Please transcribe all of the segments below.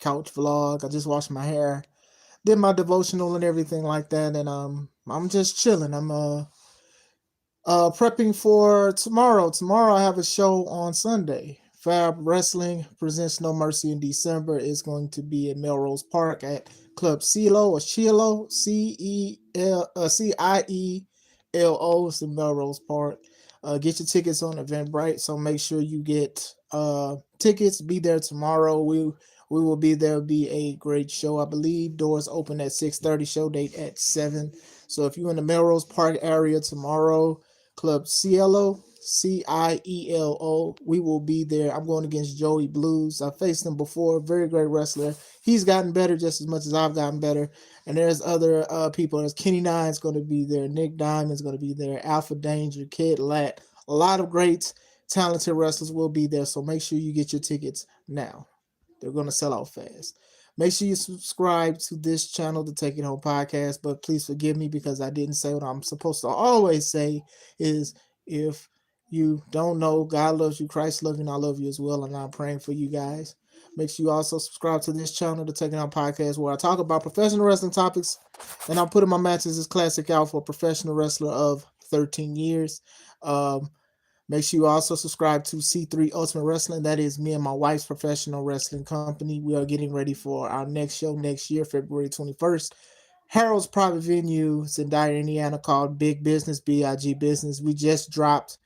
couch vlog. I just washed my hair, did my devotional and everything like that, and I'm just chilling. I'm prepping for tomorrow. Tomorrow I have a show on Sunday. Fab Wrestling presents No Mercy in December is going to be in Melrose Park at Club CeeLo or Cielo CIELO. It's in Melrose Park. Get your tickets on Eventbrite, so make sure you get tickets. Be there tomorrow. We will be there. It'll be a great show. I believe doors open at 6:30. Show date at 7. So if you're in the Melrose Park area tomorrow, Club CIELO. We will be there. I'm going against Joey Blues. I faced him before. Very great wrestler. He's gotten better just as much as I've gotten better. And there's other people. There's Kenny Nine's going to be there. Nick Diamond's going to be there. Alpha Danger, Kid Lat. A lot of great, talented wrestlers will be there. So make sure you get your tickets now. They're going to sell out fast. Make sure you subscribe to this channel, the Take It Home Podcast. But please forgive me because I didn't say what I'm supposed to always say is if you don't know, God loves you, Christ loves you, and I love you as well. And I'm praying for you guys. Make sure you also subscribe to this channel, the Take It Home Podcast, where I talk about professional wrestling topics. And I'm putting my matches as classic out for a professional wrestler of 13 years. Make sure you also subscribe to C3 Ultimate Wrestling. That is me and my wife's professional wrestling company. We are getting ready for our next show next year, February 21st. Harold's private venue. It's in Dyer, Indiana, called Big Business, BIG Business. We just dropped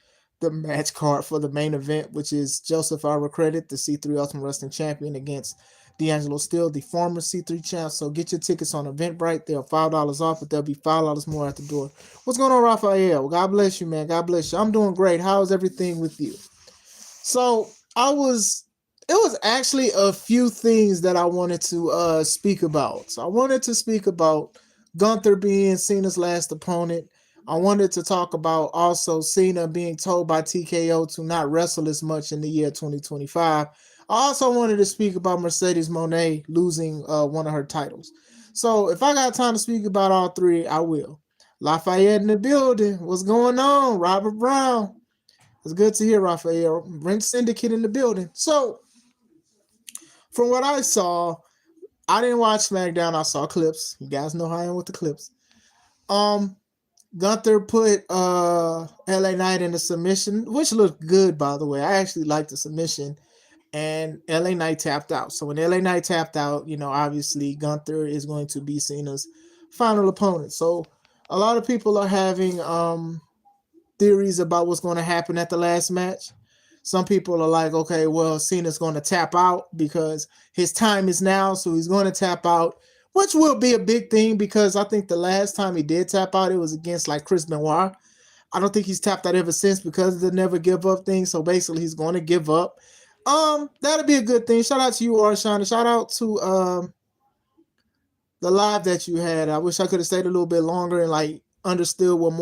the match card for the main event, which is Joseph Ira Credit, the C3 Ultimate Wrestling Champion, against D'Angelo Steele, the former C3 champ. So get your tickets on Eventbrite. They're $5 off, but there'll be $5 more at the door. What's going on, Raphael? God bless you, man. God bless you. I'm doing great. How's everything with you? So it was actually a few things that I wanted to speak about. So I wanted to speak about Gunther being Cena's last opponent. I wanted to talk about also Cena being told by TKO to not wrestle as much in the year 2025. I also wanted to speak about Mercedes Moné losing one of her titles. So if I got time to speak about all three, I will. Lafayette in the building. What's going on? Robert Brown. It's good to hear, Raphael. Rent Syndicate in the building. So from what I saw, I didn't watch SmackDown. I saw clips. You guys know how I am with the clips. Gunther put LA Knight in a submission, which looked good, by the way. I actually liked the submission. And LA Knight tapped out. So when LA Knight tapped out, obviously Gunther is going to be Cena's final opponent. So a lot of people are having theories about what's going to happen at the last match. Some people are like, okay, well, Cena's going to tap out because his time is now, so he's going to tap out, which will be a big thing because I think the last time he did tap out, it was against like Chris Benoit. I don't think he's tapped out ever since because of the never give up thing. So basically, he's going to give up. That'll be a good thing. Shout out to you, Arshawn. Shout out to the live that you had. I wish I could have stayed a little bit longer and like understood what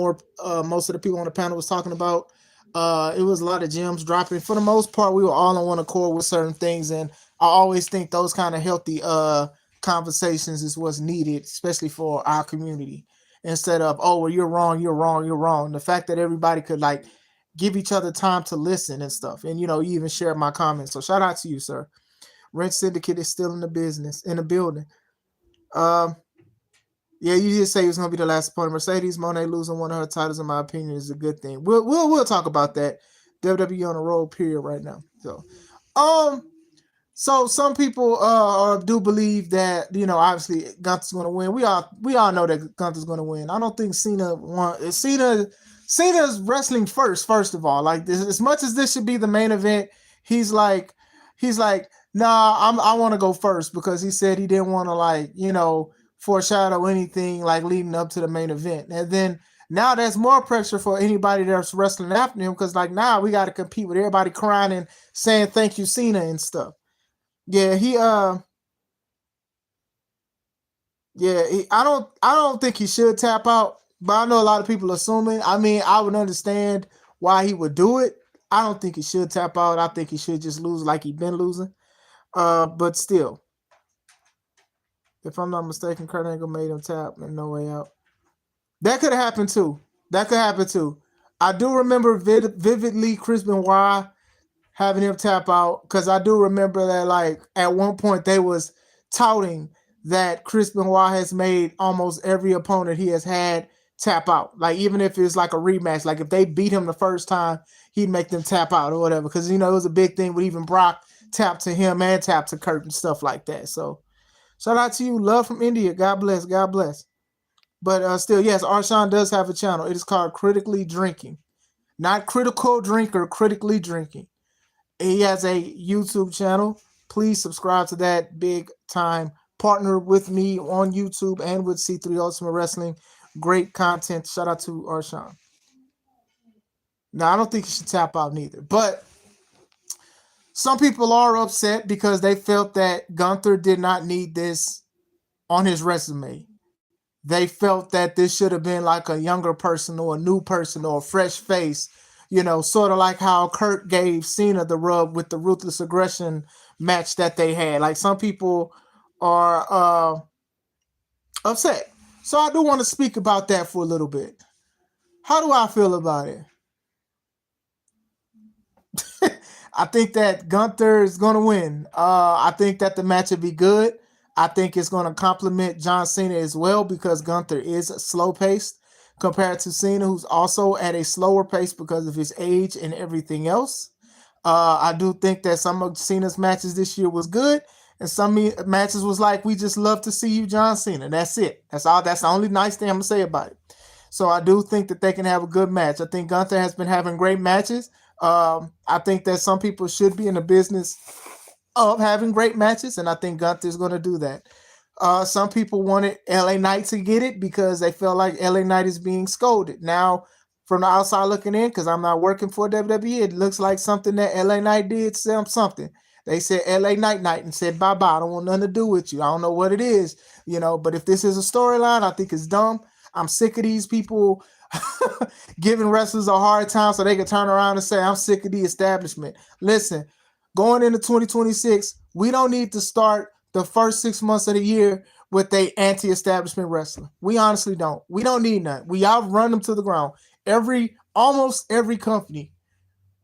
most of the people on the panel was talking about. It was a lot of gems dropping. For the most part, we were all on one accord with certain things, and I always think those kind of healthy conversations is what's needed, especially for our community. Instead of, oh, well, you're wrong, you're wrong, you're wrong. The fact that everybody could like give each other time to listen and stuff, and you even shared my comments. So shout out to you, sir. Rent Syndicate is still in the building. Yeah, you did say it was gonna be the last opponent. Mercedes Moné losing one of her titles, in my opinion, is a good thing. We'll talk about that. WWE on a roll period right now. So some people do believe that obviously Gunther's going to win. We all know that Gunther's going to win. I don't think Cena won. Cena's wrestling first of all. Like this, as much as this should be the main event, he's like, nah, I want to go first because he said he didn't want to foreshadow anything like leading up to the main event. And then now there's more pressure for anybody that's wrestling after him because now we got to compete with everybody crying and saying thank you, Cena and stuff. Yeah, I don't think he should tap out, but I know a lot of people assuming. I mean, I would understand why he would do it. I don't think he should tap out. I think he should just lose like he's been losing. But still, if I'm not mistaken, Kurt Angle made him tap and no way out. That could have happened too. I do remember vividly Chris Benoit having him tap out because I do remember that at one point they was touting that Chris Benoit has made almost every opponent he has had tap out. Like, even if it's like a rematch, like if they beat him the first time, he'd make them tap out or whatever. Because, you know, it was a big thing with even Brock tap to him and tap to Kurt and stuff like that. So shout out to you. Love from India. God bless. God bless. But still, yes, Arshawn does have a channel. It is called Critically Drinking. Not Critical Drinker, Critically Drinking. He has a YouTube channel. Please subscribe to that. Big time. Partner with me on YouTube and with C3 Ultimate Wrestling. Great content. Shout out to Arshawn. Now, I don't think you should tap out neither. But some people are upset because they felt that Gunther did not need this on his resume. They felt that this should have been like a younger person or a new person or a fresh face, you know, sort of like how Kurt gave Cena the rub with the Ruthless Aggression match that they had. Like, some people are upset. So I do want to speak about that for a little bit. How do I feel about it? I think that Gunther is going to win. I think that the match would be good. I think it's going to complement John Cena as well because Gunther is slow-paced compared to Cena, who's also at a slower pace because of his age and everything else. I do think that some of Cena's matches this year was good, and some matches was like, we just love to see you, John Cena. That's it. That's all. That's the only nice thing I'm going to say about it. So I do think that they can have a good match. I think Gunther has been having great matches. I think that some people should be in the business of having great matches, and I think Gunther's going to do that. Some people wanted LA Knight to get it because they felt like LA Knight is being scolded. Now, from the outside looking in, because I'm not working for WWE, it looks like something that LA Knight did something. They said LA Knight and said, bye-bye, I don't want nothing to do with you. I don't know what it is, you know, but if this is a storyline, I think it's dumb. I'm sick of these people giving wrestlers a hard time so they can turn around and say, I'm sick of the establishment. Listen, going into 2026, we don't need to start the first 6 months of the year with a anti-establishment wrestler. We honestly don't. We don't need none. We outrun them to the ground. Almost every company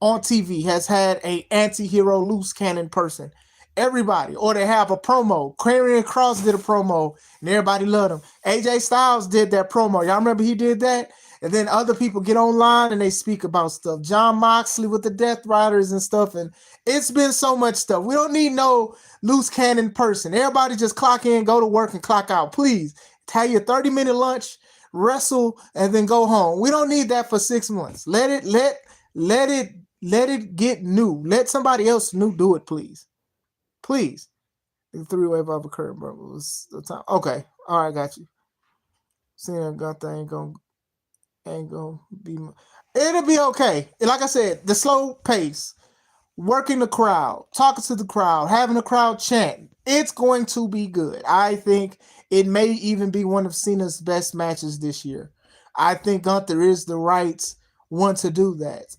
on TV has had a anti-hero loose cannon person. Everybody. Or they have a promo. Karrion Kross did a promo and everybody loved him. AJ Styles did that promo. Y'all remember he did that? And then other people get online and they speak about stuff. Jon Moxley with the Death Riders and stuff. And it's been so much stuff. We don't need no loose cannon person. Everybody just clock in, go to work, and clock out. Please, have your 30-minute lunch, wrestle, and then go home. We don't need that for 6 months. Let it get new. Let somebody else new do it, please. Please. The three-way of a curve, bro. Was the time. Okay. All right, got you. Cena Gunther ain't gonna be. It'll be okay. Like I said, the slow pace, working the crowd, talking to the crowd, having the crowd chant. It's going to be good. I think it may even be one of Cena's best matches this year. I think Gunther is the right one to do that.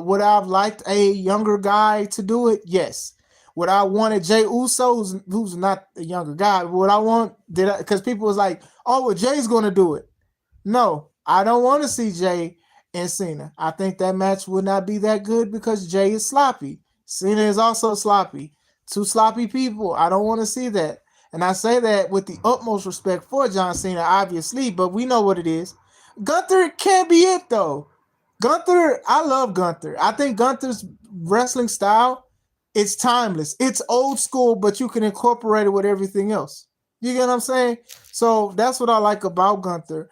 Would I have liked a younger guy to do it? Yes. Would I wanted Jey Uso, who's not a younger guy? Would I want, because people was like, oh, well, Jay's going to do it. No, I don't want to see Jay and Cena. I think that match would not be that good because Jay is sloppy. Cena is also sloppy. Two sloppy people. I don't want to see that. And I say that with the utmost respect for John Cena, obviously, but we know what it is. Gunther can't be it, though. Gunther, I love Gunther. I think Gunther's wrestling style, it's timeless. It's old school, but you can incorporate it with everything else. You get what I'm saying? So that's what I like about Gunther.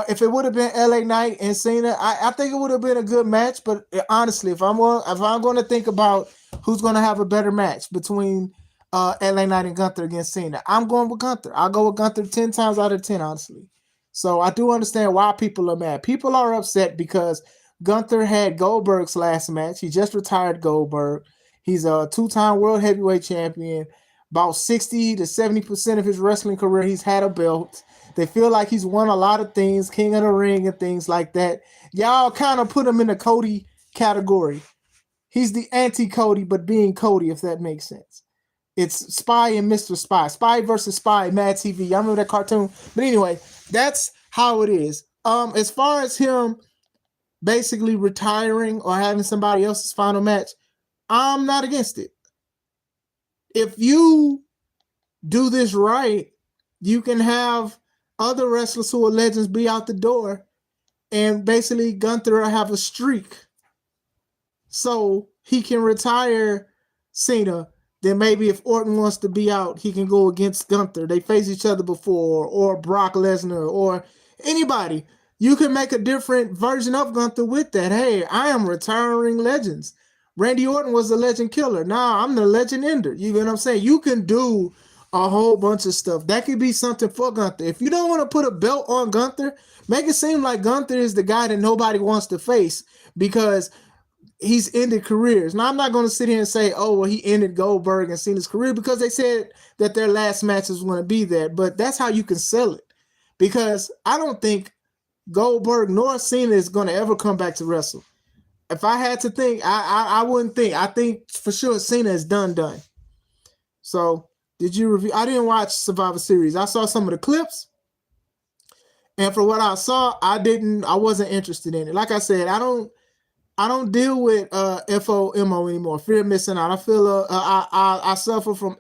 If it would have been LA Knight and Cena, I think it would have been a good match. But honestly, if I'm going to think about who's going to have a better match between LA Knight and Gunther against Cena, I'm going with Gunther. I'll go with Gunther 10 times out of 10, honestly. So I do understand why people are mad. People are upset because Gunther had Goldberg's last match. He just retired Goldberg. He's a two-time world heavyweight champion. About 60 to 70% of his wrestling career, he's had a belt. They feel like he's won a lot of things, King of the Ring and things like that. Y'all kind of put him in the Cody category. He's the anti-Cody, but being Cody, if that makes sense. It's Spy and Mr. Spy. Spy versus Spy, Mad TV. Y'all remember that cartoon? But anyway, that's how it is. As far as him basically retiring or having somebody else's final match, I'm not against it. If you do this right, you can have other wrestlers who are legends be out the door, and basically Gunther will have a streak, so he can retire Cena. Then maybe if Orton wants to be out, he can go against Gunther. They face each other before, or Brock Lesnar, or anybody. You can make a different version of Gunther with that. Hey, I am retiring legends. Randy Orton was a legend killer. Now I'm the legend ender. You know what I'm saying? You can do a whole bunch of stuff. That could be something for Gunther. If you don't want to put a belt on Gunther, make it seem like Gunther is the guy that nobody wants to face because he's ended careers. Now, I'm not going to sit here and say, oh, well, he ended Goldberg and Cena's career because they said that their last matches were going to be there. But that's how you can sell it. Because I don't think Goldberg nor Cena is going to ever come back to wrestle. If I had to think, I wouldn't think. I think for sure Cena is done. So, did you review? I didn't watch Survivor Series. I saw some of the clips. And for what I saw, I wasn't interested in it. Like I said, I don't deal with FOMO anymore. Fear of missing out. I feel I suffer from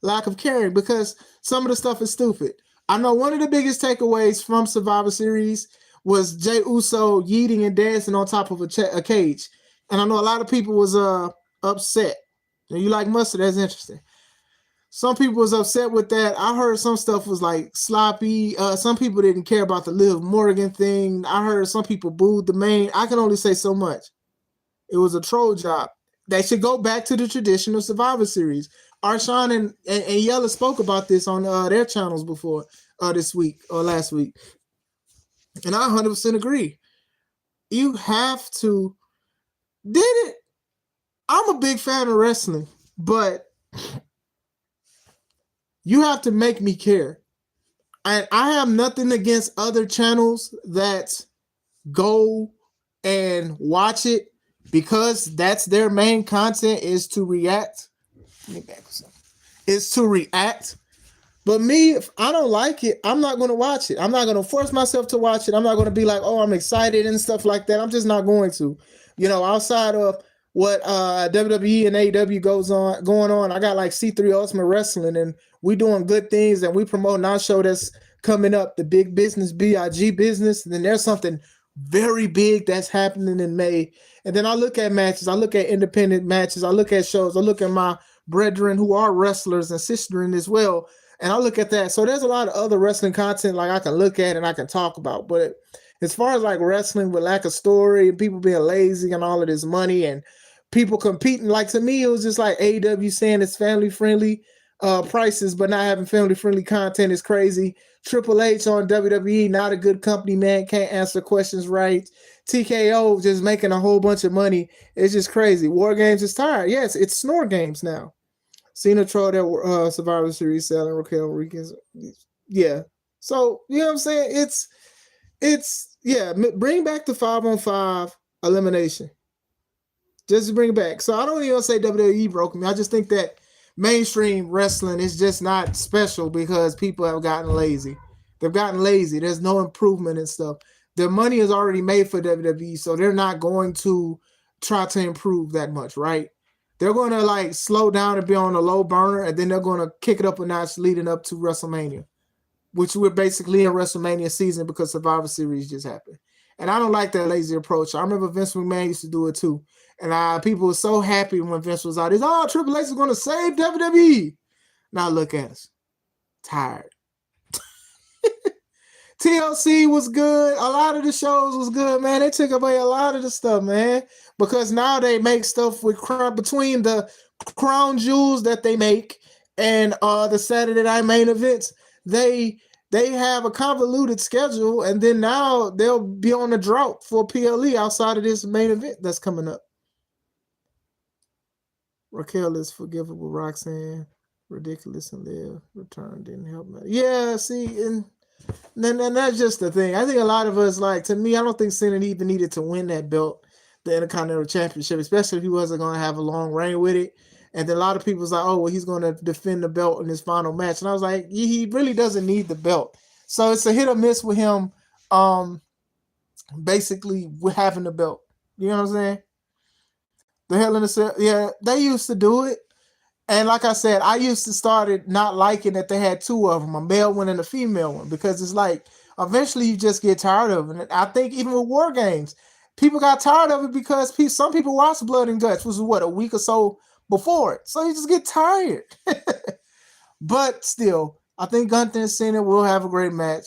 lack of caring, because some of the stuff is stupid. I know one of the biggest takeaways from Survivor Series was Jey Uso yeeting and dancing on top of a cage, and I know a lot of people was upset. And you like mustard? That's interesting. Some people was upset with that. I heard some stuff was like sloppy. Some people didn't care about the Liv Morgan thing. I heard some people booed the main. I can only say so much. It was a troll job. They should go back to the traditional Survivor Series. Arshawn and Yella spoke about this on their channels before this week or last week. And I 100% agree. You have to. Did it? I'm a big fan of wrestling, but you have to make me care. And I have nothing against other channels that go and watch it because that's their main content is to react. Is to react. But me, if I don't like it, I'm not going to watch it. I'm not going to force myself to watch it. I'm not going to be like, oh, I'm excited and stuff like that. I'm just not going to. You know, outside of what WWE and AEW going on, I got like C3 Ultimate Wrestling, and we doing good things, and we promoting our show that's coming up, the Big Business, BIG Business. And then there's something very big that's happening in May. And then I look at matches, I look at independent matches, I look at shows, I look at my brethren who are wrestlers and sistering as well, and I look at that. So there's a lot of other wrestling content like I can look at and I can talk about. But as far as like wrestling with lack of story and people being lazy and all of this money and people competing, like to me, it was just like AEW saying it's family friendly prices, but not having family friendly content is crazy. Triple H on WWE, not a good company, man, can't answer questions right. TKO just making a whole bunch of money. It's just crazy. War Games is tired. Yes, it's Snore Games now. Cena trolled that Survivor Series selling Raquel Enriquez. Yeah. So, you know what I'm saying? It's bring back the 5-on-5 elimination. Just to bring it back. So I don't even say WWE broke me. I just think that mainstream wrestling is just not special because people have gotten lazy. They've gotten lazy. There's no improvement and stuff. Their money is already made for WWE, so they're not going to try to improve that much, right? They're going to like slow down and be on a low burner, and then they're going to kick it up a notch leading up to WrestleMania, which we're basically in WrestleMania season because Survivor Series just happened. And I don't like that lazy approach. I remember Vince McMahon used to do it too. And people were so happy when Vince was out. Triple H is going to save WWE. Now look at us. Tired. TLC was good. A lot of the shows was good, man. They took away a lot of the stuff, man. Because now they make stuff with between the crown jewels that they make and the Saturday night main events. They have a convoluted schedule, and then now they'll be on a drought for PLE outside of this main event that's coming up. Raquel is forgivable. Roxanne, ridiculous and live. Return didn't help me. Yeah, see, and that's just the thing. I think a lot of us, like, to me, I don't think Cena even needed to win that belt, the Intercontinental Championship, especially if he wasn't going to have a long reign with it. And then a lot of people was like, oh, well, he's going to defend the belt in his final match. And I was like, he really doesn't need the belt. So it's a hit or miss with him basically with having the belt. You know what I'm saying? The Hell in a Cell, yeah, they used to do it. And like I said, I used to started not liking that they had two of them, a male one and a female one, because it's like eventually you just get tired of it. And I think even with War Games, people got tired of it because some people watch Blood and Guts, which was what, a week or so before it. So you just get tired. But still, I think Gunther and Cena will have a great match.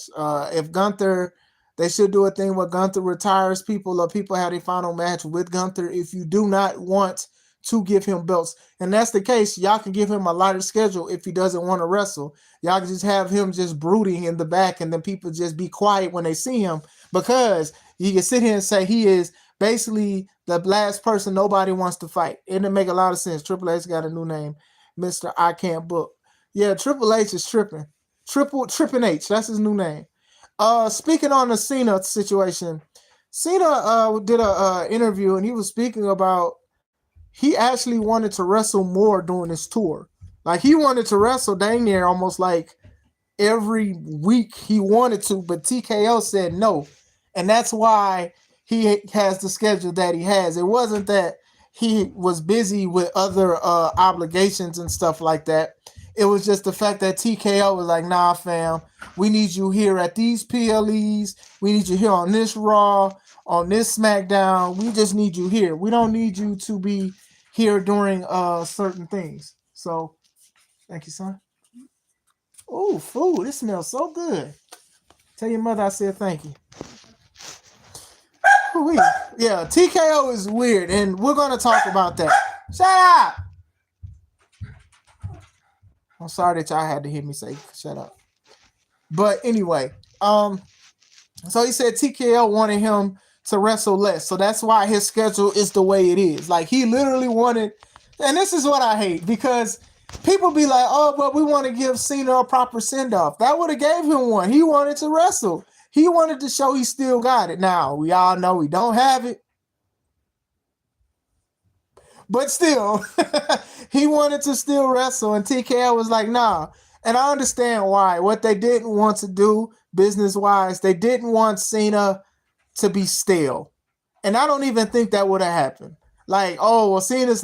If Gunther, they should do a thing where Gunther retires people or people have a final match with Gunther if you do not want to give him belts. And that's the case. Y'all can give him a lighter schedule if he doesn't want to wrestle. Y'all can just have him just brooding in the back and then people just be quiet when they see him because you can sit here and say he is basically the last person nobody wants to fight. It didn't make a lot of sense. Triple H got a new name, Mr. I Can't Book. Yeah, Triple H is tripping. Tripping H, that's his new name. Speaking on the Cena situation, Cena did a interview and he was speaking about he actually wanted to wrestle more during this tour. Like he wanted to wrestle dang near almost like every week he wanted to, but TKO said no. And that's why he has the schedule that he has. It wasn't that he was busy with other obligations and stuff like that. It was just the fact that TKO was like, nah, fam, we need you here at these PLEs. We need you here on this Raw, on this SmackDown. We just need you here. We don't need you to be here during certain things. So, thank you, son. Oh, food. This smells so good. Tell your mother I said thank you. Ooh-wee. Yeah, TKO is weird, and we're going to talk about that. Shut up! I'm sorry that y'all had to hear me say shut up. But anyway, so he said TKO wanted him to wrestle less. So that's why his schedule is the way it is. Like he literally wanted, and this is what I hate, because people be like, oh, but we want to give Cena a proper send-off. That would have gave him one. He wanted to wrestle. He wanted to show he still got it. Now, we all know we don't have it. But still, he wanted to still wrestle, and TKO was like, nah. And I understand why. What they didn't want to do, business-wise, they didn't want Cena to be stale. And I don't even think that would have happened. Like, oh, well, Cena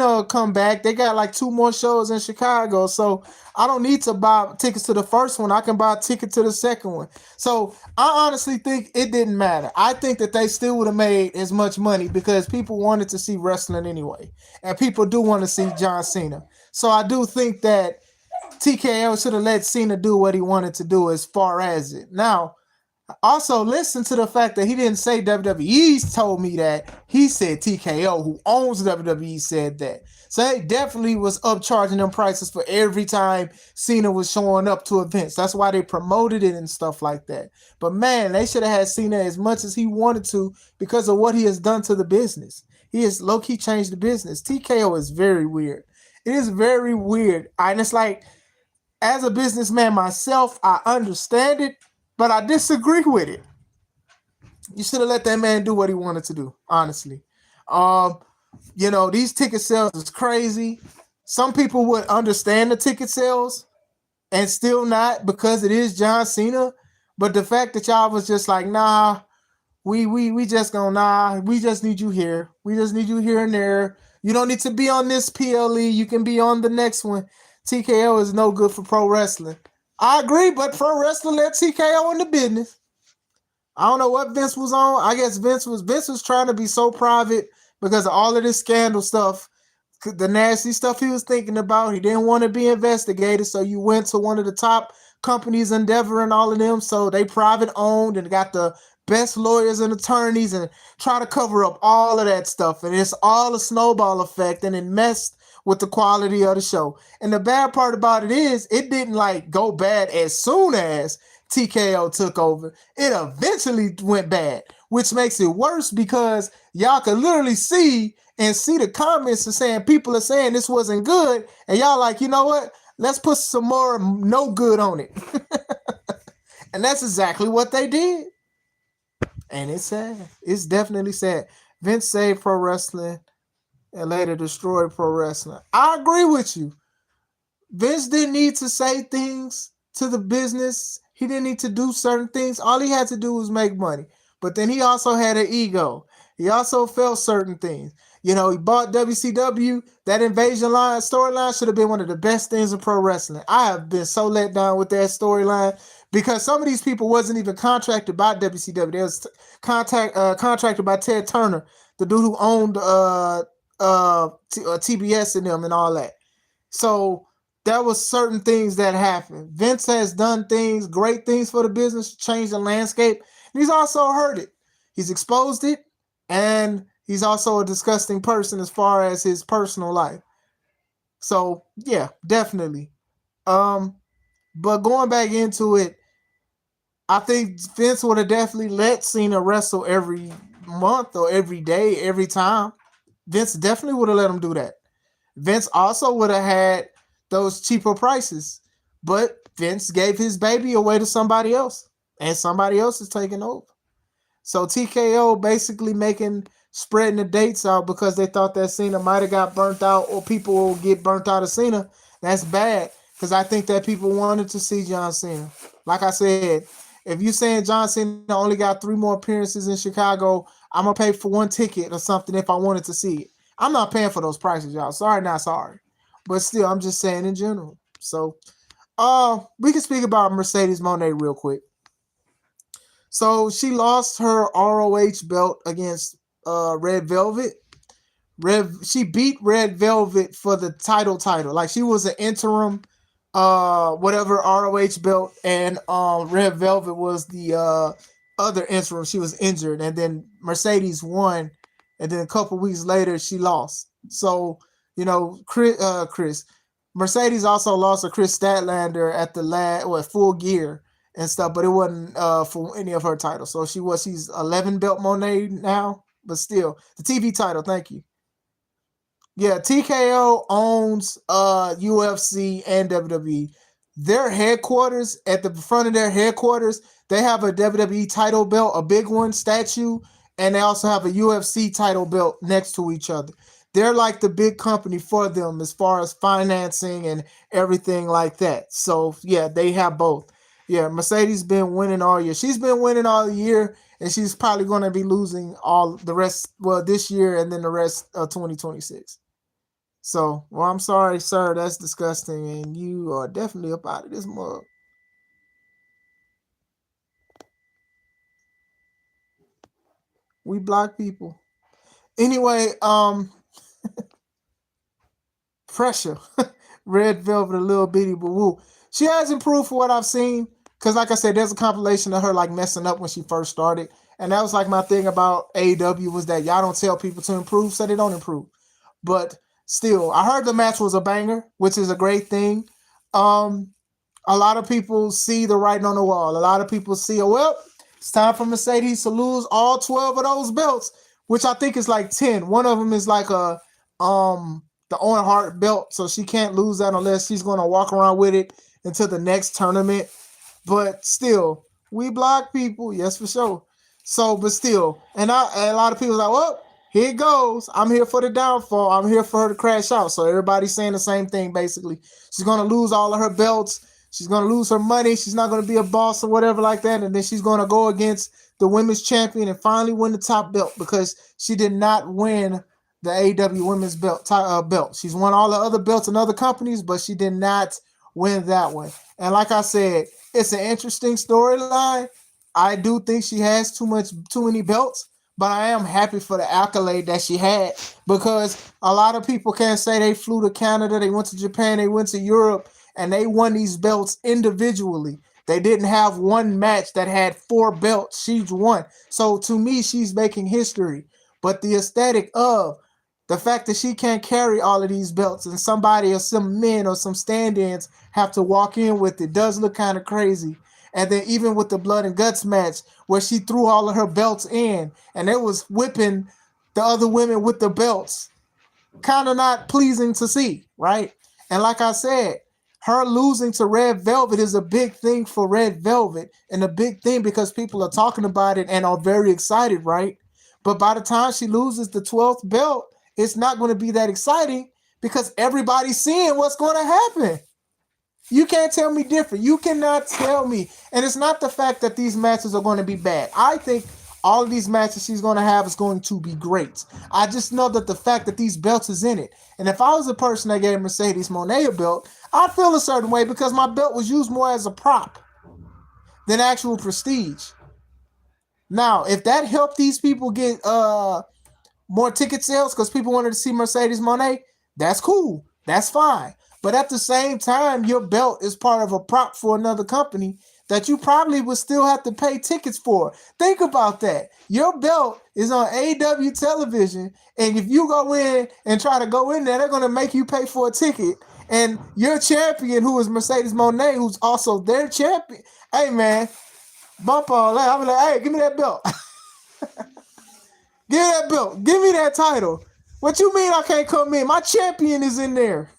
will come back. They got like 2 more shows in Chicago, so I don't need to buy tickets to the first one. I can buy a ticket to the second one. So I honestly think it didn't matter. I think that they still would have made as much money because people wanted to see wrestling anyway. And people do want to see John Cena. So I do think that TKO should have let Cena do what he wanted to do as far as it. Now, also, listen to the fact that he didn't say WWE's told me that. He said TKO, who owns WWE, said that. So they definitely was upcharging them prices for every time Cena was showing up to events. That's why they promoted it and stuff like that. But man, they should have had Cena as much as he wanted to because of what he has done to the business. He has low-key changed the business. TKO is very weird. It is very weird. And it's like, as a businessman myself, I understand it, but I disagree with it. You should have let that man do what he wanted to do, honestly. These ticket sales is crazy. Some people would understand the ticket sales and still not because it is John Cena. But the fact that y'all was just like, nah, we just gonna, nah, we just need you here. We just need you here and there. You don't need to be on this PLE. You can be on the next one. TKO is no good for pro wrestling. I agree, but pro wrestling let TKO in the business. I don't know what Vince was on. I guess Vince was trying to be so private because of all of this scandal stuff, the nasty stuff he was thinking about. He didn't want to be investigated, so you went to one of the top companies, Endeavor and all of them, so they private owned and got the best lawyers and attorneys and try to cover up all of that stuff. And it's all a snowball effect, and it messed with the quality of the show. And the bad part about it is it didn't like go bad as soon as TKO took over. It eventually went bad, which makes it worse because y'all can literally see the comments are saying people are saying this wasn't good. And y'all like, you know what? Let's put some more no good on it. And that's exactly what they did. And it's sad. It's definitely sad. Vince saved pro wrestling and later destroyed pro wrestling. I agree with you. Vince didn't need to say things to the business. He didn't need to do certain things. All he had to do was make money. But then he also had an ego. He also felt certain things. He bought WCW. That invasion line storyline should have been one of the best things in pro wrestling. I have been so let down with that storyline because some of these people wasn't even contracted by WCW. They was contracted by Ted Turner, the dude who owned TBS and them and all that. So there was certain things that happened. Vince has done things, great things for the business, changed the landscape. And he's also hurt it. He's exposed it, and he's also a disgusting person as far as his personal life. So yeah, definitely. But going back into it, I think Vince would have definitely let Cena wrestle every month or every day, every time. Vince definitely would have let him do that. Vince also would have had those cheaper prices, but Vince gave his baby away to somebody else, and somebody else is taking over. So TKO basically spreading the dates out because they thought that Cena might have got burnt out, or people will get burnt out of Cena. That's bad because I think that people wanted to see John Cena. Like I said, if you saying John Cena only got 3 more appearances in Chicago, I'm gonna pay for 1 ticket or something if I wanted to see it. I'm not paying for those prices, y'all. Sorry, not sorry. But still, I'm just saying in general. So, we can speak about Mercedes Moné real quick. So she lost her ROH belt against Red Velvet. She beat Red Velvet for the title. Like she was an interim whatever ROH belt, and Red Velvet was the other interim. She was injured, and then Mercedes won, and then a couple weeks later she lost. So Chris Mercedes also lost to Chris Statlander at the Full Gear and stuff, but it wasn't for any of her titles. So she's 11 belt Monet now, but still the TV title. Thank you. Yeah, TKO owns UFC and WWE. Their headquarters, at the front of their headquarters, they have a WWE title belt, a big one statue, and they also have a UFC title belt next to each other. They're like the big company for them as far as financing and everything like that. So yeah, they have both. Yeah, Mercedes been winning all year. She's been winning all year, and she's probably going to be losing all the rest, this year and then the rest of 2026. So, well, I'm sorry, sir. That's disgusting, and you are definitely up out of this mug. We block people. Anyway, pressure. Red Velvet, a little bitty boo woo. She has improved for what I've seen. Because, like I said, there's a compilation of her like messing up when she first started. And that was like my thing about AEW was that y'all don't tell people to improve, so they don't improve. But still, I heard the match was a banger, which is a great thing. A lot of people see the writing on the wall. A lot of people see, it's time for Mercedes to lose all 12 of those belts, which I think is like 10. One of them is like the Owen Hart belt, so she can't lose that unless she's going to walk around with it until the next tournament. But still, we block people, yes, for sure. So, but still, and a lot of people are like, here it goes. I'm here for the downfall. I'm here for her to crash out. So everybody's saying the same thing, basically. She's going to lose all of her belts. She's going to lose her money. She's not going to be a boss or whatever like that. And then she's going to go against the women's champion and finally win the top belt because she did not win the AEW women's belt. She's won all the other belts in other companies, but she did not win that one. And like I said, it's an interesting storyline. I do think she has too many belts, but I am happy for the accolade that she had because a lot of people can't say they flew to Canada, they went to Japan, they went to Europe, and they won these belts individually. They didn't have one match that had 4 belts. She's won. So to me, she's making history. But the aesthetic of the fact that she can't carry all of these belts and somebody or some men or some stand-ins have to walk in with it does look kind of crazy. And then even with the blood and guts match where she threw all of her belts in and it was whipping the other women with the belts, kind of not pleasing to see, right? And like I said, her losing to Red Velvet is a big thing for Red Velvet and a big thing because people are talking about it and are very excited, right? But by the time she loses the 12th belt, it's not going to be that exciting because everybody's seeing what's going to happen. You can't tell me different. You cannot tell me. And it's not the fact that these matches are going to be bad. I think All of these matches she's going to have is going to be great. I just know that the fact that these belts is in it. And if I was a person that gave Mercedes Moné a belt, I'd feel a certain way because my belt was used more as a prop than actual prestige. Now, if that helped these people get more ticket sales because people wanted to see Mercedes Moné, that's cool. That's fine. But at the same time, your belt is part of a prop for another company that you probably would still have to pay tickets for. Think about that. Your belt is on AEW television, and if you go in and try to go in there, they're going to make you pay for a ticket. And your champion, who is Mercedes Moné, who's also their champion, hey, man, bump all that. I'm like, hey, give me that belt. Give me that belt. Give me that title. What you mean I can't come in? My champion is in there.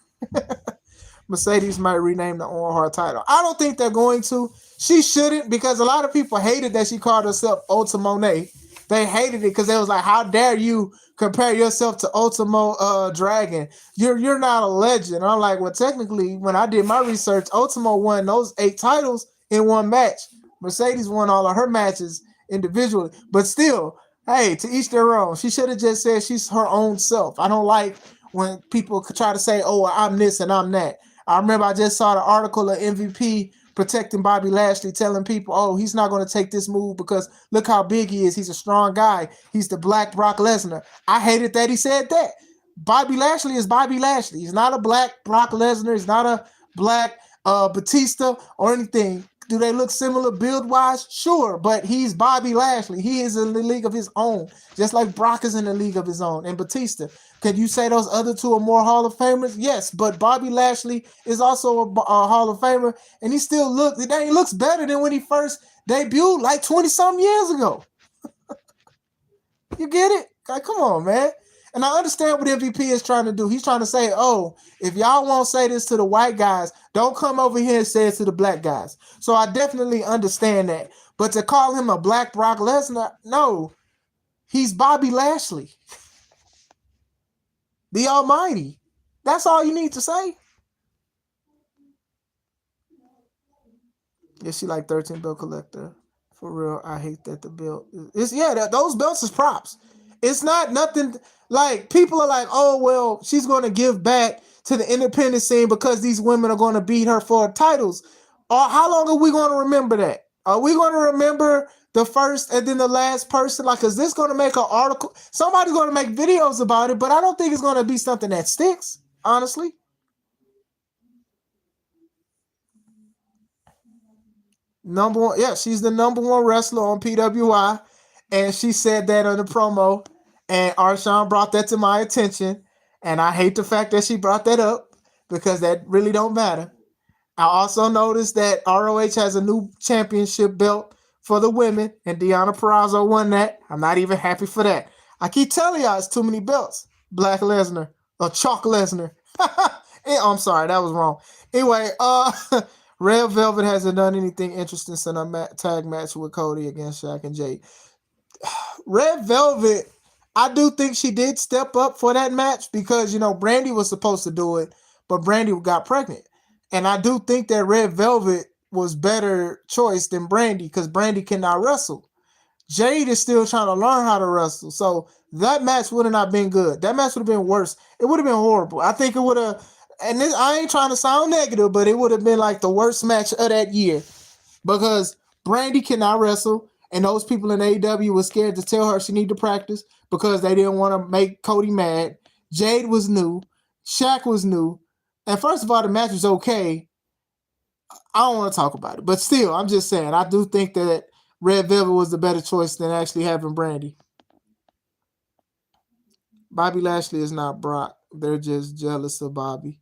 Mercedes might rename the Owen Hart title. I don't think they're going to. She shouldn't, because a lot of people hated that she called herself Ultimo Moné. They hated it because they was like, how dare you compare yourself to Ultimo Dragon? You're not a legend. And I'm like, well, technically, when I did my research, Ultimo won those 8 titles in one match. Mercedes won all of her matches individually. But still, hey, to each their own. She should have just said she's her own self. I don't like when people try to say, oh, I'm this and I'm that. I remember I just saw the article of MVP protecting Bobby Lashley, telling people, oh, he's not going to take this move because look how big he is. He's a strong guy. He's the black Brock Lesnar. I hated that he said that. Bobby Lashley is Bobby Lashley. He's not a black Brock Lesnar. He's not a black Batista or anything. Do they look similar build-wise? Sure, but he's Bobby Lashley. He is in the league of his own, just like Brock is in the league of his own. And Batista, could you say those other two are more Hall of Famers? Yes, but Bobby Lashley is also a Hall of Famer, and he looks better than when he first debuted like 20-something years ago. You get it? Like, come on, man. And I understand what MVP is trying to do. He's trying to say, oh, if y'all won't say this to the white guys, don't come over here and say it to the black guys. So I definitely understand that. But to call him a black Brock Lesnar, no. He's Bobby Lashley. The Almighty. That's all you need to say. Is she like 13 belt collector? For real, I hate that the belt those belts is props. It's not nothing like people are like, oh, well, she's going to give back to the independent scene because these women are going to beat her for titles. Or how long are we going to remember that? Are we going to remember the first and then the last person? Like, is this going to make an article? Somebody's going to make videos about it, but I don't think it's going to be something that sticks, honestly. Number one, yeah, she's the number one wrestler on PWI, and she said that on the promo, and Arshawn brought that to my attention, and I hate the fact that she brought that up because that really don't matter. I also noticed that ROH has a new championship belt for the women, and Deonna Purrazzo won that. I'm not even happy for that. I keep telling y'all it's too many belts. Black Lesnar or Chalk Lesnar. I'm sorry, that was wrong. Anyway, Red Velvet hasn't done anything interesting since a tag match with Cody against Shaq and Jay. Red Velvet, I do think she did step up for that match because, Brandy was supposed to do it, but Brandy got pregnant. And I do think that Red Velvet was better choice than Brandy because Brandy cannot wrestle. Jade is still trying to learn how to wrestle. So that match would have not been good. That match would have been worse. It would have been horrible. I think it would have, and I ain't trying to sound negative, but it would have been like the worst match of that year because Brandy cannot wrestle, and those people in AEW were scared to tell her she needed to practice because they didn't want to make Cody mad. Jade was new. Shaq was new. And first of all, the match was okay. I don't want to talk about it. But still, I'm just saying, I do think that Red Velvet was the better choice than actually having Brandy. Bobby Lashley is not Brock. They're just jealous of Bobby.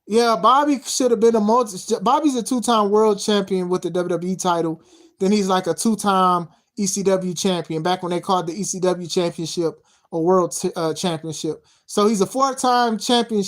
Yeah, Bobby should have been Bobby's a 2-time world champion with the WWE title. Then he's like a 2-time ECW champion, back when they called the ECW championship a world championship. So he's a 4-time champion,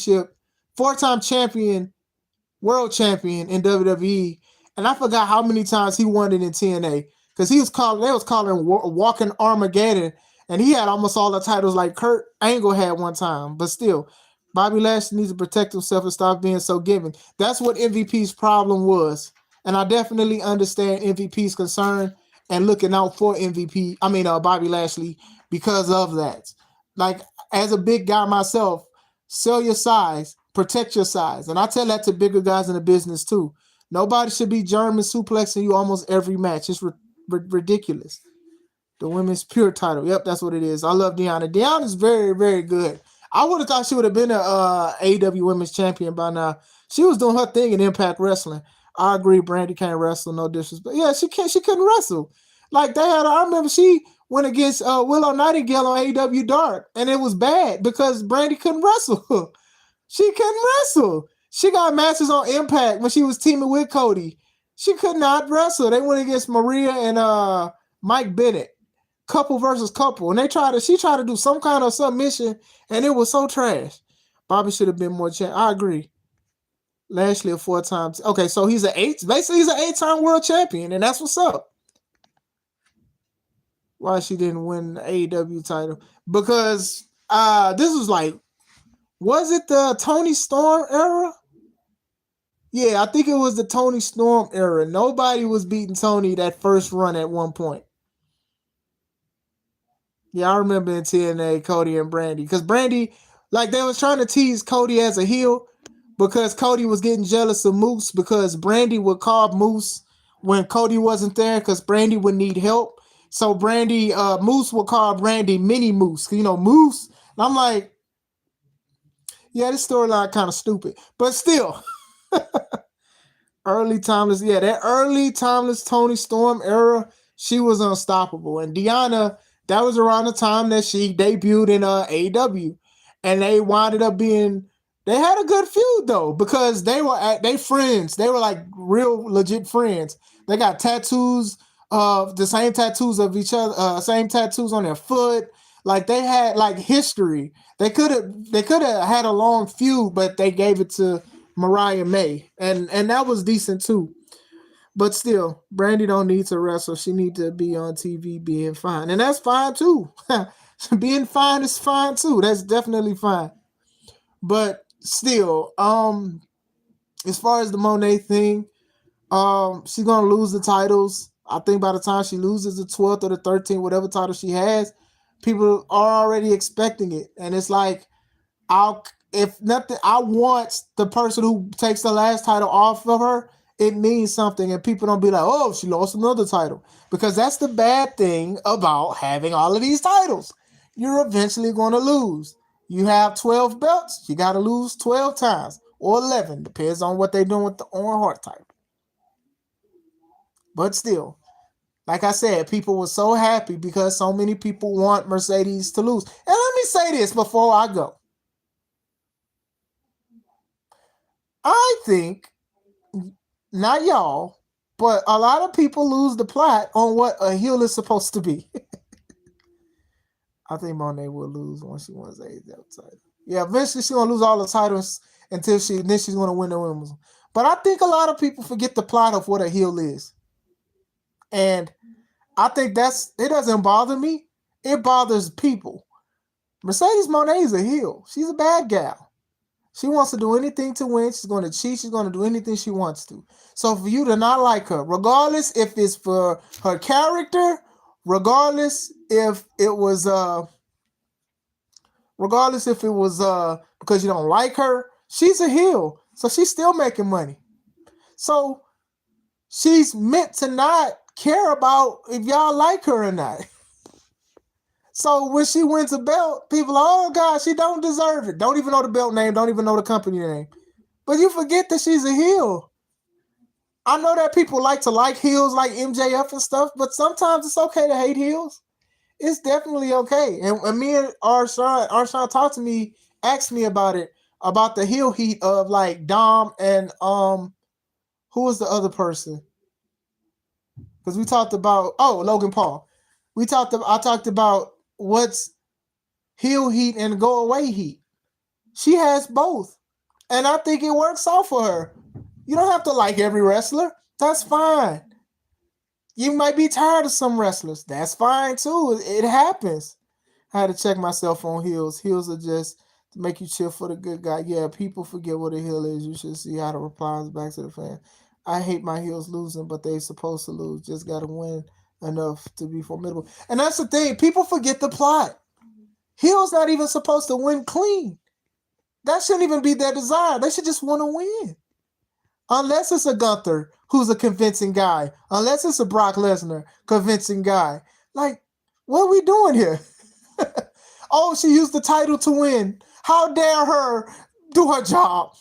world champion in WWE. And I forgot how many times he won it in TNA. Because they was calling him Walking Armageddon. And he had almost all the titles like Kurt Angle had one time. But still, Bobby Lashley needs to protect himself and stop being so giving. That's what MVP's problem was. And I definitely understand MVP's concern. and looking out for MVP. I mean, Bobby Lashley because of that. Like as a big guy myself, sell your size, protect your size, and I tell that to bigger guys in the business too. Nobody should be German suplexing you almost every match. It's ridiculous. The women's pure title. Yep, that's what it is. I love Deanna. Deanna's very, very good. I would have thought she would have been a AEW Women's Champion by now. She was doing her thing in Impact Wrestling. I agree, Brandy can't wrestle, no disrespect. Yeah, she can't. She couldn't wrestle. Like they had. I remember she went against Willow Nightingale on AEW Dark, and it was bad because Brandy couldn't wrestle. She couldn't wrestle. She got matches on Impact when she was teaming with Cody. She could not wrestle. They went against Maria and Mike Bennett, couple versus couple, and she tried to do some kind of submission, and it was so trash. Bobby should have been more champ. I agree. Lashley a 4-time. Okay, so he's basically he's an 8-time world champion, and that's what's up. Why she didn't win the AEW title? Because this was like, was it the Tony Storm era? Yeah, I think it was the Tony Storm era. Nobody was beating Tony that first run at one point. Yeah, I remember in TNA, Cody and Brandy. Because Brandy, like they was trying to tease Cody as a heel because Cody was getting jealous of Moose because Brandy would call Moose when Cody wasn't there because Brandy would need help. So Moose would call Brandy Mini Moose. You know, Moose. And I'm like, yeah, this storyline kind of stupid. But still. Early timeless, yeah, that early timeless Tony Storm era, she was unstoppable. And Deanna, that was around the time that she debuted in AEW, and they wound up being. They had a good feud though because they friends. They were like real legit friends. They got tattoos of the same tattoos of each other, same tattoos on their foot. Like they had like history. They could have had a long feud, but they gave it to Mariah May, and that was decent too. But still, Brandy don't need to wrestle. She need to be on TV being fine, and that's fine too. Being fine is fine too. That's definitely fine. But still, as far as the Monet thing, she's gonna lose the titles. I think by the time she loses the 12th or the 13th, whatever title she has, people are already expecting it, and it's like if nothing, I want the person who takes the last title off of her. It means something, and people don't be like, "Oh, she lost another title," because that's the bad thing about having all of these titles. You're eventually going to lose. You have 12 belts, you got to lose 12 times or 11, depends on what they're doing with the Owen Hart title. But still, like I said, people were so happy because so many people want Mercedes to lose. And let me say this before I go. I think, not y'all, but a lot of people lose the plot on what a heel is supposed to be. I think Monet will lose once she wins the AEW title. Yeah, eventually she's going to lose all the titles until then she's going to win the women's. But I think a lot of people forget the plot of what a heel is. And I think it doesn't bother me. It bothers people. Mercedes Moné is a heel. She's a bad gal. She wants to do anything to win. She's going to cheat. She's going to do anything she wants to. So for you to not like her, regardless if it's for her character, regardless if it was because you don't like her, she's a heel. So she's still making money. So she's meant to not care about if y'all like her or not. So when she wins a belt, people are, oh God, she don't deserve it. Don't even know the belt name, don't even know the company name. But you forget that she's a heel. I know that people like to like heels like MJF and stuff, but sometimes it's okay to hate heels. It's definitely okay. And me and Arshawn talked to me, asked me about it, about the heel heat of like Dom and who was the other person? Because we talked about Logan Paul. I talked about what's heel heat and go away heat. She has both. And I think it works out for her. You don't have to like every wrestler. That's fine. You might be tired of some wrestlers. That's fine too. It happens. I had to check myself on heels. Heels are just to make you cheer for the good guy. Yeah, people forget what a heel is. You should see how the replies back to the fan. I hate my heels losing, but they supposed to lose. Just gotta win enough to be formidable. And that's the thing. People forget the plot. Heel's not even supposed to win clean. That shouldn't even be their desire. They should just want to win. Unless it's a Gunther who's a convincing guy. Unless it's a Brock Lesnar convincing guy. Like, what are we doing here? Oh, she used the title to win. How dare her do her job?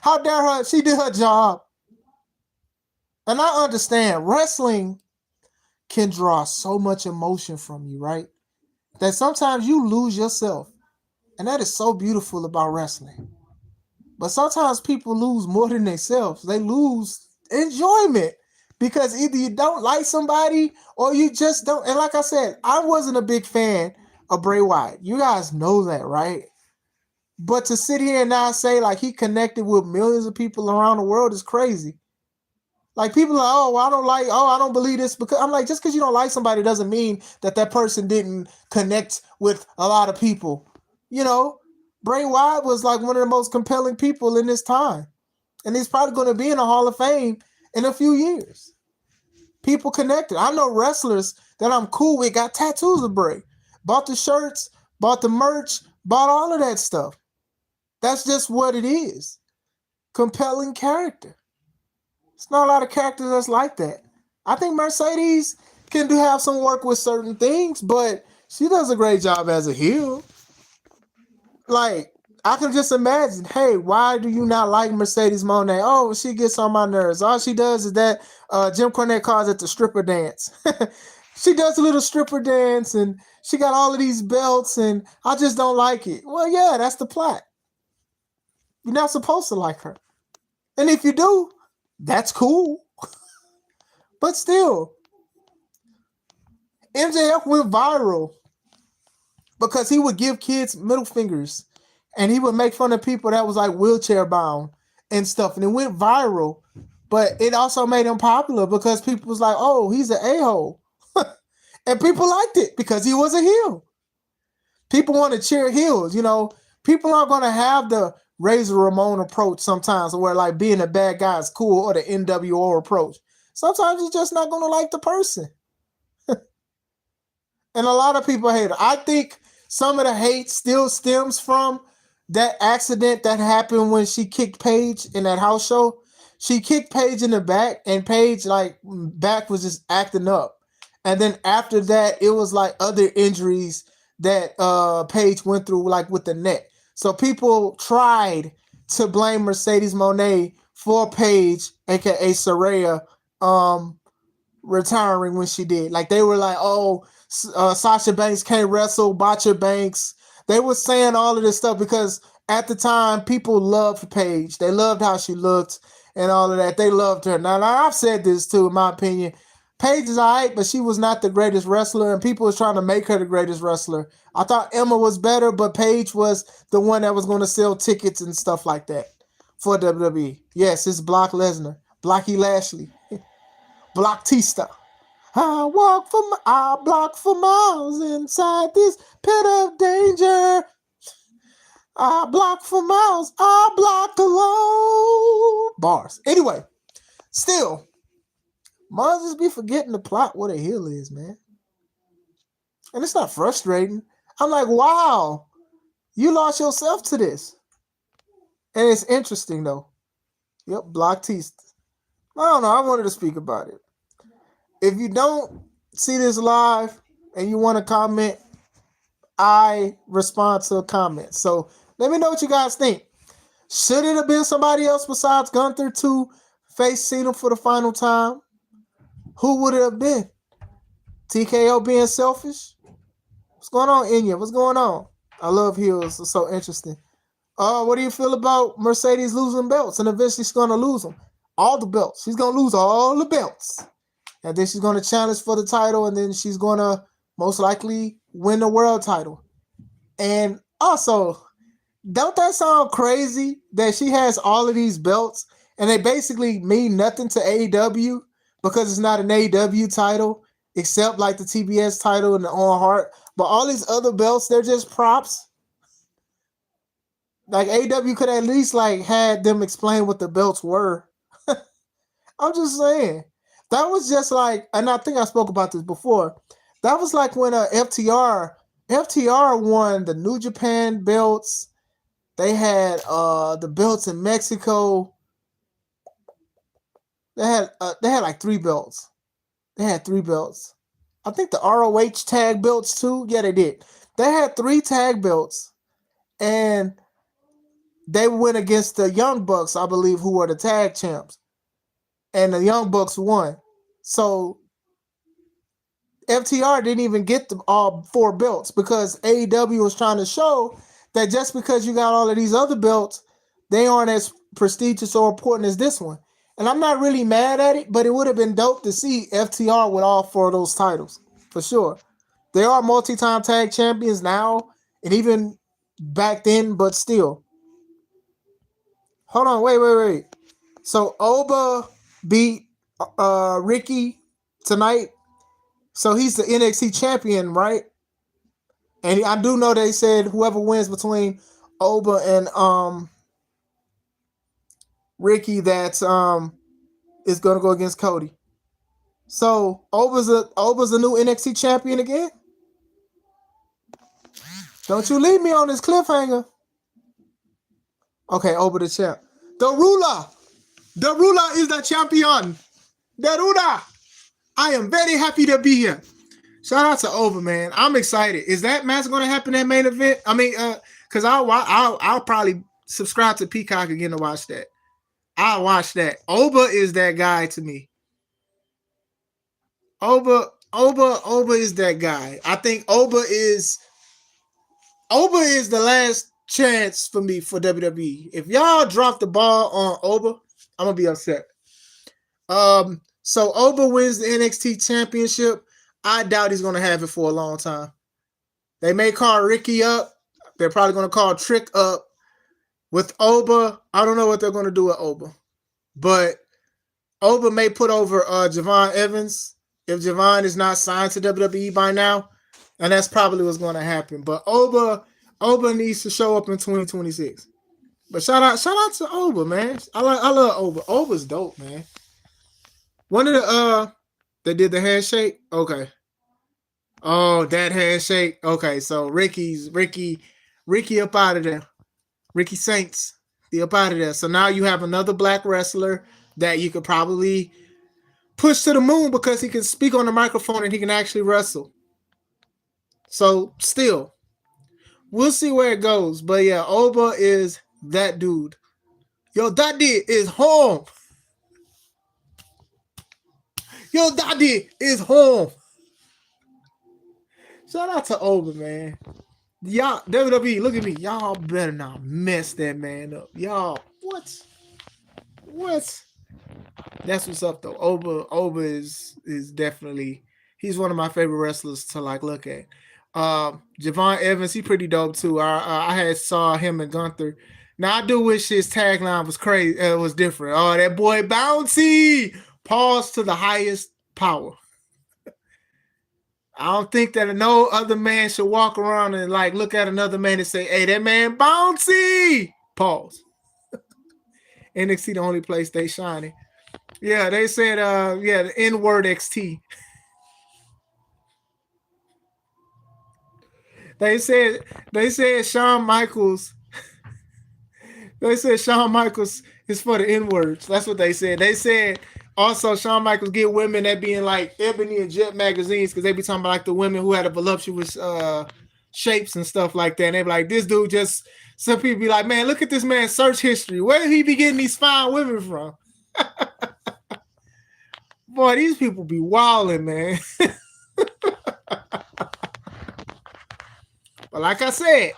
How dare her? She did her job. And I understand wrestling can draw so much emotion from you, right? That sometimes you lose yourself. And that is so beautiful about wrestling. But sometimes people lose more than themselves. They lose enjoyment because either you don't like somebody or you just don't. And like I said, I wasn't a big fan of Bray Wyatt. You guys know that, right? But to sit here and now say like he connected with millions of people around the world is crazy. Like people are like, oh, I don't believe this because I'm like, just because you don't like somebody doesn't mean that that person didn't connect with a lot of people. You know, Bray Wyatt was like one of the most compelling people in this time. And he's probably going to be in the Hall of Fame in a few years. People connected. I know wrestlers that I'm cool with got tattoos of Bray. Bought the shirts, bought the merch, bought all of that stuff. That's just what it is. Compelling character. It's not a lot of characters that's like that. I think Mercedes can have some work with certain things, but she does a great job as a heel. Like, I can just imagine, hey, why do you not like Mercedes Moné? Oh, she gets on my nerves. All she does is that Jim Cornette calls it the stripper dance. She does a little stripper dance, and she got all of these belts, and I just don't like it. Well, yeah, that's the plot. You're not supposed to like her. And if you do, that's cool. But still, MJF went viral because he would give kids middle fingers and he would make fun of people that was like wheelchair bound and stuff. And it went viral, but it also made him popular because people was like, oh, he's an a-hole. And people liked it because he was a heel. People want to cheer heels, you know. People aren't going to have the Razor Ramon approach sometimes where like being a bad guy is cool or the NWO approach. Sometimes you're just not going to like the person. And a lot of people hate her. I think some of the hate still stems from that accident that happened when she kicked Paige in that house show. She kicked Paige in the back and Paige like back was just acting up. And then after that, it was like other injuries that Paige went through like with the neck. So people tried to blame Mercedes Moné for Paige, aka Saraya, retiring when she did. Like they were like, oh, Sasha Banks can't wrestle, Botcha Banks. They were saying all of this stuff because at the time people loved Paige. They loved how she looked and all of that. They loved her. Now I've said this too, in my opinion. Paige is alright, but she was not the greatest wrestler, and people was trying to make her the greatest wrestler. I thought Emma was better, but Paige was the one that was going to sell tickets and stuff like that for WWE. Yes, it's Brock Lesnar, Blocky Lashley, Blocktista. I block for miles inside this pit of danger. I block for miles, I block alone. Bars. Anyway, still, Mars just be forgetting the plot what a heel is, man. And it's not frustrating. I'm like, wow, you lost yourself to this. And it's interesting, though. Yep, Blocktista. I don't know. I wanted to speak about it. If you don't see this live and you want to comment, I respond to a comment. So let me know what you guys think. Should it have been somebody else besides Gunther to face Cena for the final time? Who would it have been? TKO being selfish? What's going on, Inya? What's going on? I love heels. It's so interesting. What do you feel about Mercedes losing belts and eventually she's going to lose them? All the belts. She's going to lose all the belts. And then she's going to challenge for the title and then she's going to most likely win the world title. And also, don't that sound crazy that she has all of these belts and they basically mean nothing to AEW? Because it's not an AEW title, except like the TBS title and the On Heart. But all these other belts, they're just props. Like AEW could at least like had them explain what the belts were. I'm just saying. That was just like, and I think I spoke about this before. That was like when FTR won the New Japan belts. They had the belts in Mexico. They had like three belts. They had three belts. I think the ROH tag belts too. Yeah, they did. They had three tag belts, and they went against the Young Bucks, I believe, who were the tag champs, and the Young Bucks won. So FTR didn't even get the all four belts because AEW was trying to show that just because you got all of these other belts, they aren't as prestigious or important as this one. And I'm not really mad at it, but it would have been dope to see FTR with all four of those titles for sure. They are multi-time tag champions now, and even back then, but still. Hold on, wait. So Oba beat Ricky tonight. So he's the NXT champion, right? And I do know they said whoever wins between Oba and Ricky, that is gonna go against Cody. So Oba's a new NXT champion again. Don't you leave me on this cliffhanger. Okay, Oba the champ. The ruler is the champion. The ruler. I am very happy to be here. Shout out to Oba, man. I'm excited. Is that match going to happen at main event? I mean, because I'll probably subscribe to Peacock again to watch that. I'll watch that. Oba is that guy to me. Oba is that guy. I think Oba is the last chance for me for WWE. If y'all drop the ball on Oba, I'm gonna be upset. So Oba wins the NXT championship. I doubt he's gonna have it for a long time. They may call Ricky up. They're probably gonna call Trick up. With Oba, I don't know what they're gonna do with Oba, but Oba may put over Javon Evans if Javon is not signed to WWE by now, and that's probably what's gonna happen. But Oba needs to show up in 2026. But shout out to Oba, man. I love Oba. Oba's dope, man. One of the they did the handshake. Okay. Oh, that handshake. Okay, so Ricky up out of there. Ricky Saints, he up out of there. So now you have another black wrestler that you could probably push to the moon because he can speak on the microphone and he can actually wrestle. So still, we'll see where it goes. But yeah, Oba is that dude. Yo, daddy is home. Yo, daddy is home. Shout out to Oba, man. Y'all, WWE, look at me. Y'all better not mess that man up. Y'all, what? That's what's up, though. Oba is definitely, he's one of my favorite wrestlers to like look at. Javon Evans, he pretty dope too. I had saw him and Gunther. Now I do wish his tagline was crazy. It was different. Oh, that boy bouncy. Pause to the highest power. I don't think that no other man should walk around and like look at another man and say, "Hey, that man bouncy." Pause. NXT the only place they shining. Yeah, they said the N-word XT. They said Shawn Michaels. They said Shawn Michaels is for the N-words. That's what they said. They said also Shawn Michaels get women that be in like Ebony and Jet magazines because they be talking about like the women who had a voluptuous shapes and stuff like that. And they be like, this dude just, some people be like, man, look at this man's search history. Where did he be getting these fine women from? Boy, these people be wilding, man. But like I said,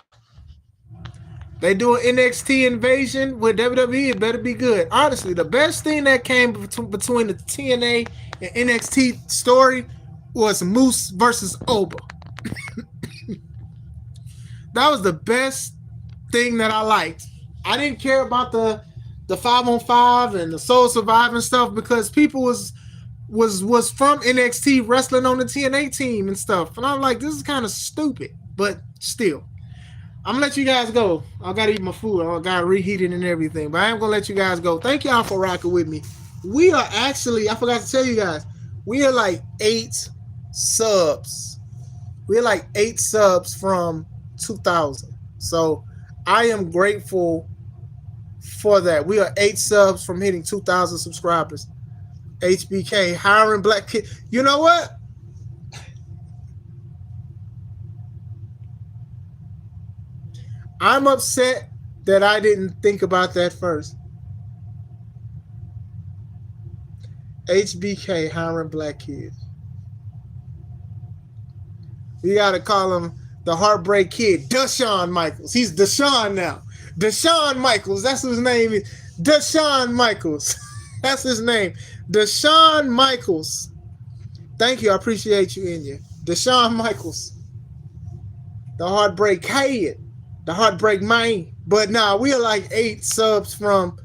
they do an NXT invasion with WWE. It better be good. Honestly, the best thing that came between the TNA and NXT story was Moose versus Oba. That was the best thing that I liked. I didn't care about the 5-on-5 and the Soul Survivor stuff because people was from NXT wrestling on the TNA team and stuff. And I'm like, this is kind of stupid. But still, I'm gonna let you guys go. I gotta eat my food. I gotta reheat it and everything. But I am gonna let you guys go. Thank y'all for rocking with me. We are actually, I forgot to tell you guys, we are like 8 subs. We're like 8 subs from 2,000. So I am grateful for that. We are 8 subs from hitting 2,000 subscribers. HBK, hiring black kid. You know what? I'm upset that I didn't think about that first. HBK, hiring black kids. We got to call him the Heartbreak Kid, Deshaun Michaels. He's Deshaun now. Deshaun Michaels. That's his name. Deshaun Michaels. That's his name. Deshaun Michaels. Thank you. I appreciate you, India. Deshaun Michaels. The Heartbreak Kid. The Heartbreak Man. But nah, we are like 8 subs from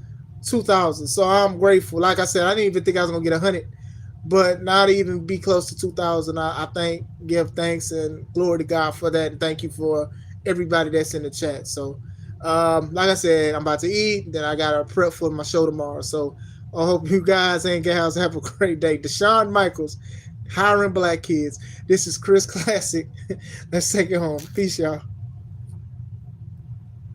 2,000. So I'm grateful. Like I said, I didn't even think I was going to get 100. But not even be close to 2,000. I give thanks and glory to God for that. And thank you for everybody that's in the chat. So, like I said, I'm about to eat. Then I got to prep for my show tomorrow. So I hope you guys and gals have a great day. Deshaun Michaels, hiring black kids. This is Chris Classic. Let's take it home. Peace, y'all.